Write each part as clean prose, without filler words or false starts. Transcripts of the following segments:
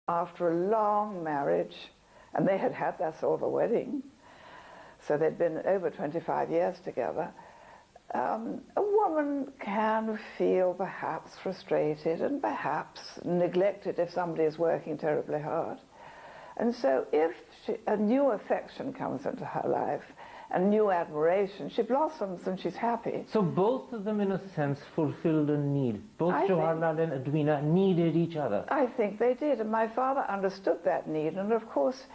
after a long marriage, and they had had their silver wedding, so they'd been over 25 years together, a woman can feel perhaps frustrated and perhaps neglected if somebody is working terribly hard. And so if a new affection comes into her life, a new admiration, she blossoms and she's happy. So both of them, in a sense, fulfilled a need. Both Jawaharlal and Edwina needed each other. I think they did, and my father understood that need, and of course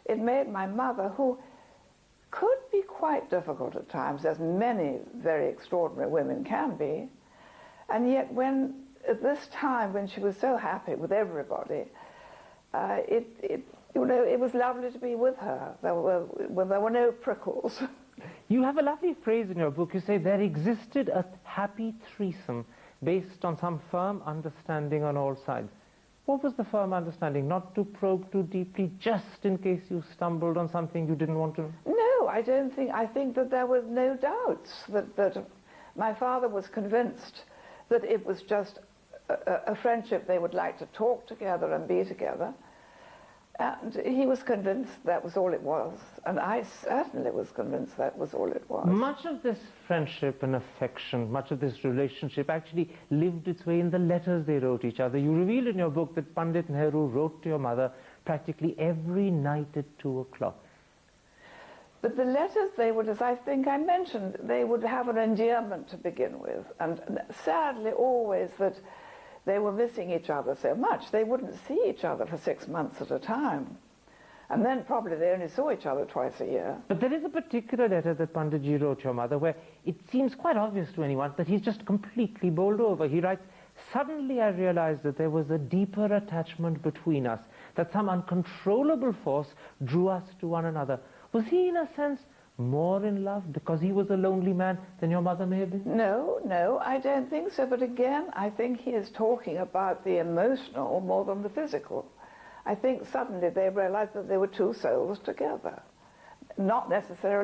it made my mother, who could be quite difficult at times, as many very extraordinary women can be, and yet at this time when she was so happy with everybody, it was lovely to be with her. There were no prickles. You have a lovely phrase in your book. You say there existed a happy threesome based on some firm understanding on all sides. What was the firm understanding? Not to probe too deeply, just in case you stumbled on something you didn't want to? No, I don't think. I think that there were no doubts that my father was convinced that it was just a friendship. They would like to talk together and be together. And he was convinced that was all it was. And I certainly was convinced that was all it was. Much of this friendship and affection, much of this relationship actually lived its way in the letters they wrote each other. You reveal in your book that Pandit Nehru wrote to your mother practically every night at 2 o'clock. But the letters, they would, as I think I mentioned, they would have an endearment to begin with. And sadly always that they were missing each other so much. They wouldn't see each other for 6 months at a time. And then probably they only saw each other twice a year. But there is a particular letter that Panditji wrote to your mother where it seems quite obvious to anyone that he's just completely bowled over. He writes, "Suddenly I realized that there was a deeper attachment between us, that some uncontrollable force drew us to one another." Was he, in a sense, more in love because he was a lonely man than your mother may have been? No, I don't think so. But again, I think he is talking about the emotional more than the physical. I think suddenly they realized that they were two souls together, not necessarily